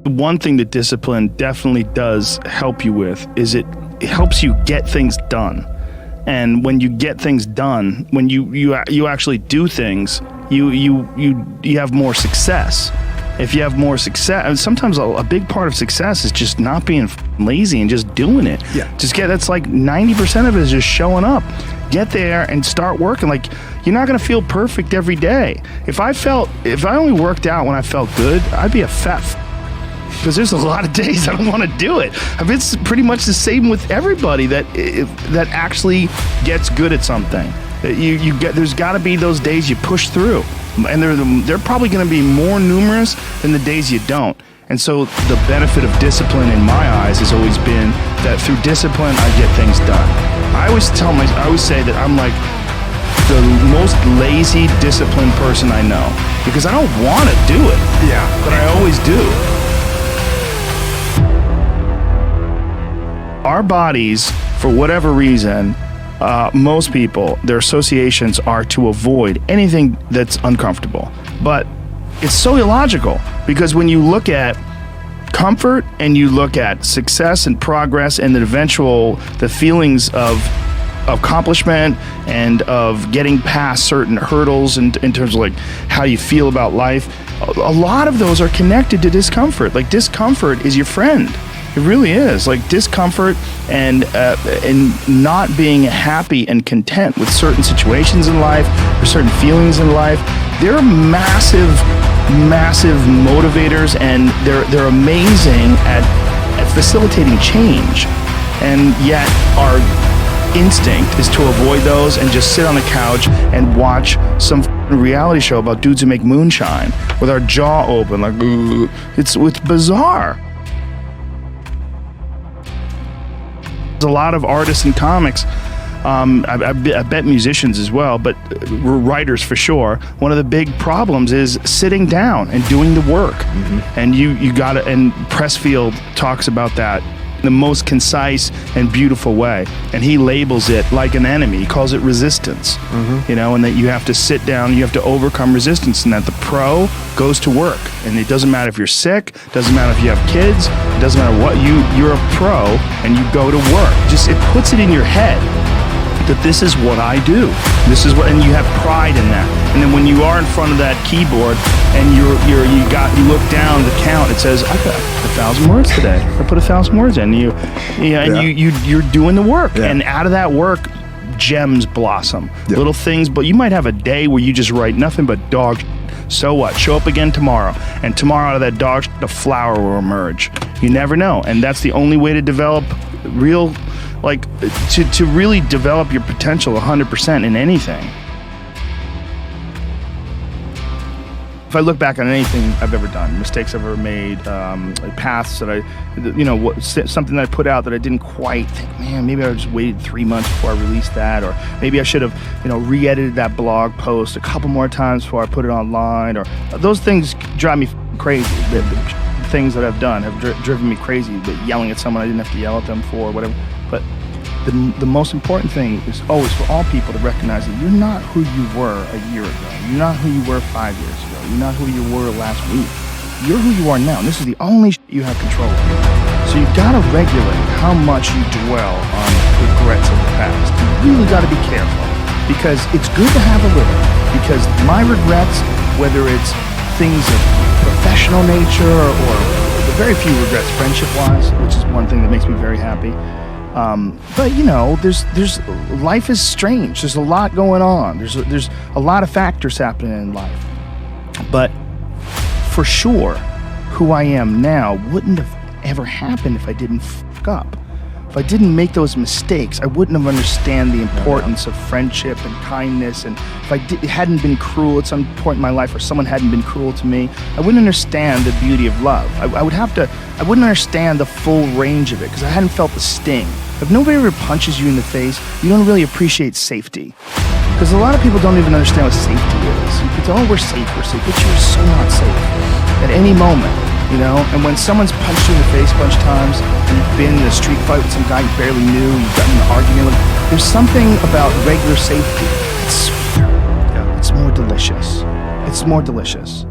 One thing that discipline definitely does help you with is it helps you get things done. And when you get things done, when you actually do things, you have more success. If you have more success, and sometimes a big part of success is just not being lazy and just doing it. Yeah. That's like 90% of it is just showing up. Get there and start working. Like, you're not gonna feel perfect every day. If I only worked out when I felt good, I'd be a fat because there's a lot of days I don't want to do it. It's pretty much the same with everybody that actually gets good at something. There's got to be those days you push through, and they're probably going to be more numerous than the days you don't. And so the benefit of discipline in my eyes has always been that through discipline I get things done. I always say that I'm like the most lazy, disciplined person I know because I don't want to do it. Yeah, but I always do. Our bodies, for whatever reason, most people, their associations are to avoid anything that's uncomfortable. But it's so illogical because when you look at comfort and you look at success and progress and the feelings of accomplishment and of getting past certain hurdles in terms of like how you feel about life, a lot of those are connected to discomfort. Like, discomfort is your friend. It really is. Like, discomfort and not being happy and content with certain situations in life or certain feelings in life, they're massive motivators, and they're amazing at facilitating change. And yet our instinct is to avoid those and just sit on the couch and watch some reality show about dudes who make moonshine with our jaw open, like, it's bizarre. A lot of artists and comics, I bet musicians as well, but writers for sure. One of the big problems is sitting down and doing the work. Mm-hmm. And you gotta, and Pressfield talks about that in the most concise and beautiful way. And he labels it like an enemy. He calls it resistance. Mm-hmm. And that you have to sit down, you have to overcome resistance, and that the pro goes to work. And it doesn't matter if you're sick, doesn't matter if you have kids, it doesn't matter what, you're a pro and you go to work. It puts it in your head that this is what I do. And you have pride in that. And then when you are in front of that keyboard and you look down the count, it says, I got 1,000 words today. I put 1,000 words in. You're doing the work. Yeah. And out of that work, gems blossom. Yep. Little things, but you might have a day where you just write nothing but dog shit. So what? Show up again tomorrow. And tomorrow out of that dog shit, a flower will emerge. You never know. And that's the only way to develop real, to really develop your potential 100% in anything. If I look back on anything I've ever done, mistakes I've ever made, paths that something that I put out that I didn't quite think, man, maybe I just waited 3 months before I released that, or maybe I should have, re-edited that blog post a couple more times before I put it online, or those things drive me crazy. The things that I've done have driven me crazy, but yelling at someone I didn't have to yell at them for, or whatever. But the most important thing is always for all people to recognize that you're not who you were a year ago. You're not who you were 5 years ago. You're not who you were last week. You're who you are now, and this is the only you have control over. So you've got to regulate how much you dwell on regrets of the past. You really got to be careful, because it's good to have a little. Because my regrets, whether it's things of professional nature or the very few regrets friendship-wise, which is one thing that makes me very happy. But there's life is strange. There's a lot going on. There's a lot of factors happening in life. But for sure, who I am now wouldn't have ever happened if I didn't fuck up. If I didn't make those mistakes, I wouldn't have understand the importance of friendship and kindness. And if I hadn't been cruel at some point in my life, or someone hadn't been cruel to me, I wouldn't understand the beauty of love. I wouldn't understand the full range of it, because I hadn't felt the sting. If nobody ever punches you in the face, you don't really appreciate safety. Because a lot of people don't even understand what safety is. It's, oh, we're safe, but you're so not safe at any moment. And when someone's punched you in the face a bunch of times, and you've been in a street fight with some guy you barely knew, you've gotten in an argument with, there's something about regular safety. It's more delicious. It's more delicious.